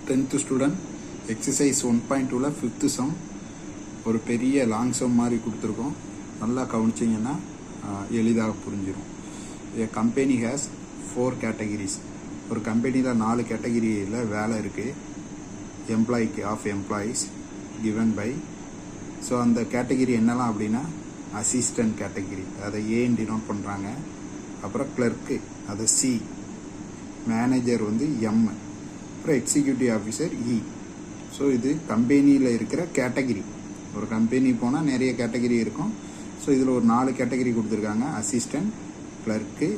10th student exercise 1.2ல 5th some ஒரு பெரிய long some மாதிரி கொடுத்துருக்கோம். நல்லா கவனிச்சிங்கன்னா எளிதாக புரிஞ்சிடும். A company has 4 categories. ஒரு கம்பெனியில் 4 கேட்டகிரியில் வேலை இருக்குது. எம்ப்ளாய்க்கு of employees given by so அந்த கேட்டகிரி என்னலாம் அப்படின்னா அசிஸ்டன்ட் கேட்டகிரி, அதை ஏன்னு டினோட் பண்ணுறாங்க. அப்புறம் கிளர்க்கு அது சி, மேனேஜர் வந்து எம், அப்புறம் எக்ஸிக்யூட்டிவ் ஆஃபீஸர் இ. ஸோ இது கம்பெனியில் இருக்கிற கேட்டகிரி. ஒரு கம்பெனி போனால் நிறைய கேட்டகிரி இருக்கும். ஸோ இதில் ஒரு 4 கேட்டகிரி கொடுத்துருக்காங்க: அசிஸ்டன்ட், கிளர்க்கு,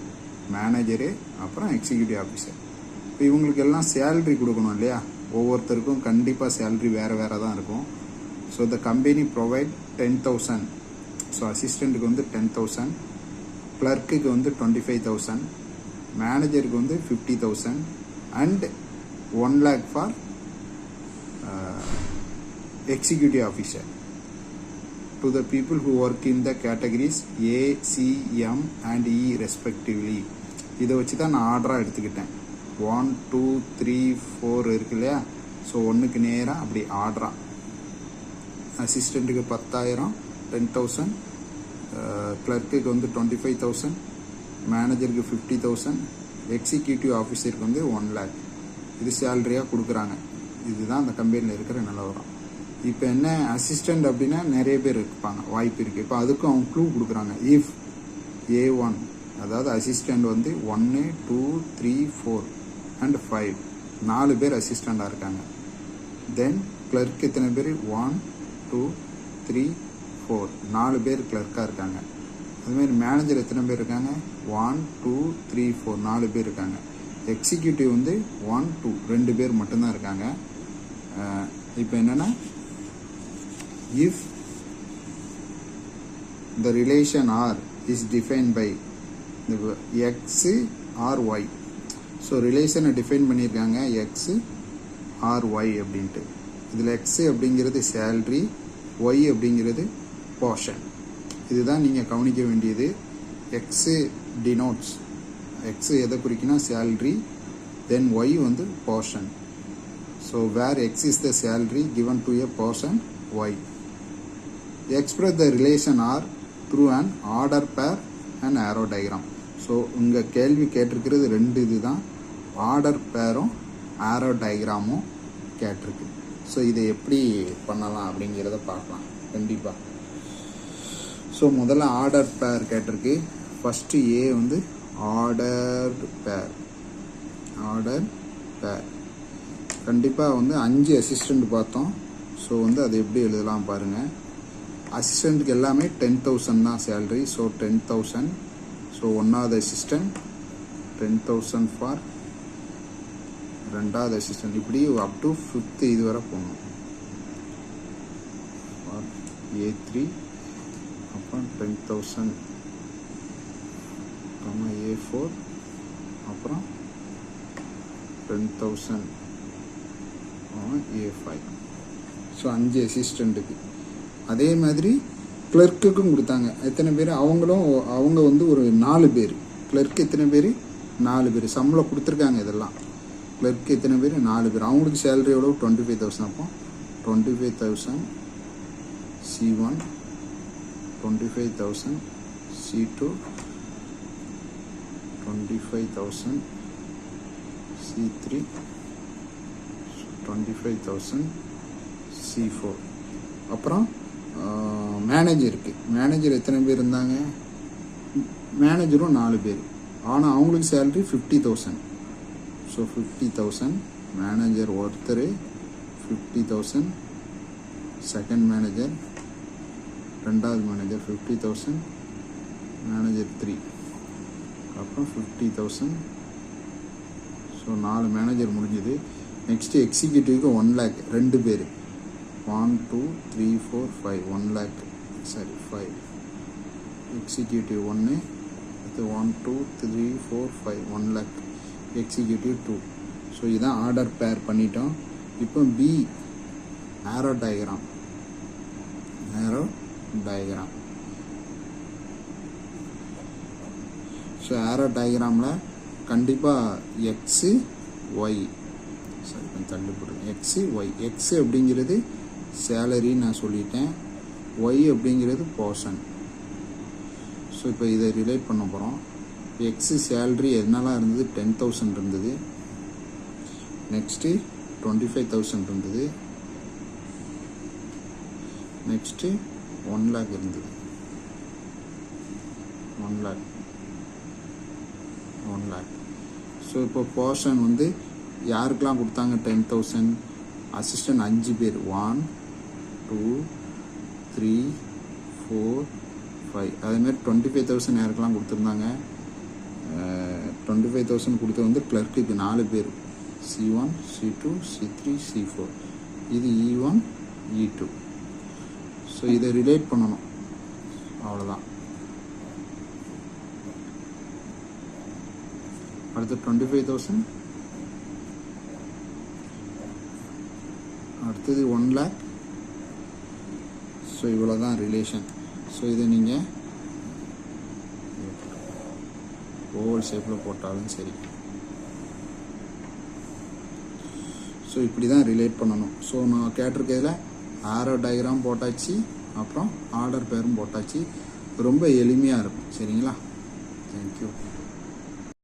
மேனேஜரு, அப்புறம் எக்ஸிக்யூட்டிவ் ஆஃபீஸர். இப்போ இவங்களுக்கு எல்லாம் சேல்ரி கொடுக்கணும் இல்லையா? ஒவ்வொருத்தருக்கும் கண்டிப்பாக சேல்ரி வேறு வேறு தான் இருக்கும். So the company provide 10,000. So அசிஸ்டண்ட்டுக்கு வந்து 10,000, கிளர்க்குக்கு வந்து 25,000, மேனேஜருக்கு வந்து 50,000 and 1 lakh for executive officer to the people who work in the categories A, C, M and E respectively. இதை வச்சு தான் நான் ஆர்டராக எடுத்துக்கிட்டேன். 1, 2, 3, 4 இருக்கு இல்லையா? ஸோ ஒன்றுக்கு நேராக அப்படி ஆர்டராக அசிஸ்டண்ட்டுக்கு 10,000, 10,000, கிளர்க்குக்கு வந்து 25,000, மேனேஜருக்கு 50,000, எக்ஸிக்யூட்டிவ் ஆஃபீஸருக்கு வந்து 1 lakh. இது சேலரியாக கொடுக்குறாங்க. இதுதான் அந்த கம்பெனியில் இருக்கிற நிலவரம். இப்போ என்ன, அசிஸ்டண்ட் அப்படின்னா நிறைய பேர் இருப்பாங்க, வாய்ப்பு இருக்குது. இப்போ அதுக்கும் அவங்க க்ளூ கொடுக்குறாங்க. இஃப் A1, அதாவது அசிஸ்டண்ட் வந்து 1, 2, 3, 4 அண்ட் 5, 4 பேர் அசிஸ்டண்டாக இருக்காங்க. தென் கிளர்க் எத்தனை பேர்? 1, 2, 3, 4, 4 பேர் கிளர்க்காக இருக்காங்க. அதுமாரி மேனேஜர் எத்தனை பேர் இருக்காங்க? 1, 2, 3, 4, 4 பேர் இருக்காங்க. எக்ஸிக்யூட்டிவ் வந்து 1, 2, 2 பேர் மட்டும்தான் இருக்காங்க. இப்போ என்னென்னா, if the relation R is defined by X or Y. So ரிலேஷனை டிஃபைன் பண்ணியிருக்காங்க X or Y அப்படின்ட்டு. இதில் X அப்படிங்கிறது சேல்ரி, Y அப்படிங்கிறது போர்ஷன். இதுதான் நீங்கள் கவனிக்க வேண்டியது. X denotes, X எதை குறிக்கினா சேல்ரி, தென் Y வந்து portion. So where X is the salary given to a person Y. Express the relation R through an order pair and arrow diagram. So உங்கள் கேள்வி கேட்டிருக்கிறது 2 இது தான், ஆர்டர் பேரும் ஆரோ டயக்ராமும் கேட்டிருக்கு. ஸோ இதை எப்படி பண்ணலாம் அப்படிங்கிறத பார்க்கலாம் கண்டிப்பாக. ஸோ முதல்ல ஆர்டர் பேர் கேட்டிருக்கு. ஃபஸ்ட்டு ஏ வந்து ஆர்டர் பேர். கண்டிப்பாக வந்து 5 அசிஸ்டண்ட் பார்த்தோம். ஸோ வந்து அதை எப்படி எழுதலாம் பாருங்கள். அசிஸ்டண்ட்டுக்கு எல்லாமே 10,000 தான் சேல்ரி. ஸோ 10,000. ஸோ 1வது அசிஸ்டண்ட் 10,000 ஃபார் 2வது அசிஸ்டண்ட். இப்படி அப் டு 5th இது வரை போகணும். ஃபார் A3, அப்புறம் 10,000 A4, அப்புறம் 10,000 A5. ஸோ 5 அசிஸ்டண்ட்டுக்கு. அதே மாதிரி கிளர்க்குக்கும் கொடுத்தாங்க. எத்தனை பேர்? அவங்க வந்து ஒரு 4 பேர். கிளர்க்கு எத்தனை பேர்? 4 பேர். சம்பளம் கொடுத்துருக்காங்க இதெல்லாம். கிளர்க்கு எத்தனை பேர்? 4 பேர். அவங்களுக்கு சேலரி எவ்வளோ? 25,000. அப்போ 25,000 C1, 25,000 C2, 25,000 C3, 25,000 C4. அப்புறம் மேனேஜருக்கு. மேனேஜர் எத்தனை பேர் இருந்தாங்க? மேனேஜரும் 4 பேர். ஆனால் அவங்களுக்கு சேலரி 50,000. ஸோ 50,000 மேனேஜர் ஒருத்தர், 50,000 செகண்ட் மேனேஜர், 2வது மேனேஜர் 50,000, மேனேஜர் 3, அப்புறம் 50,000. ஸோ 4 மேனேஜர் முடிஞ்சுது. நெக்ஸ்ட்டு எக்ஸிக்யூட்டிவ்க்கு 1 lakh, 2 பேர். 1, 2, 3, 4, 5, 1 lakh, சரி 5. எக்ஸிக்யூட்டிவ் 1, அது 1, 2, 3, 4, 5, 1 lakh. எக்ஸிக்யூட்டிவ் 2. ஸோ இதான் ஆர்டர் பேர் பண்ணிட்டோம். இப்போ பி ஆரோ டயக்ராம். ஸோ ஆரோ டயக்ராமில் கண்டிப்பாக எக்ஸு ஒய், சரி தள்ளி போடுங்க. X Y. எக்ஸு அப்படிங்கிறது சேலரின்னு நான் சொல்லிட்டேன். ஒய் அப்படிங்கிறது போர்ஷன். ஸோ இப்போ இதை ரிலேட் பண்ண போகிறோம். எக்ஸு சேலரி என்னெல்லாம் இருந்தது? 10,000 இருந்தது. நெக்ஸ்ட்டு 25,000 இருந்தது. நெக்ஸ்ட்டு 1 lakh இருந்தது. 1 lakh. ஸோ இப்போ போர்ஷன் வந்து யாருக்கெல்லாம் கொடுத்தாங்க? 10,000. அசிஸ்டன்ட் 5 பேர். 1 2 3 4 5. அதேமாதிரி 25,000 யாருக்கெல்லாம் கொடுத்துருந்தாங்க? 25,000 கொடுத்தது வந்து கிளர்க்குக்கு 4 பேர். C1 C2 C3 C4. இது E1 E2. ஸோ இதை ரிலேட் பண்ணணும், அவ்வளோதான். அடுத்து 25,000, அடுத்தது 1 lakh. ஸோ இவ்வளோ தான் ரிலேஷன். ஸோ இதை நீங்கள் ஓவல் ஷேப்பில் போட்டாலும் சரி. ஸோ இப்படி தான் ரிலேட் பண்ணணும். ஸோ நான் கேட்டிருக்கிறதுல ஆரோ டயக்ராம் போட்டாச்சு, அப்புறம் ஆர்டர் பேரும் போட்டாச்சு. ரொம்ப எளிமையாக இருக்கும். சரிங்களா? தேங்க்யூ.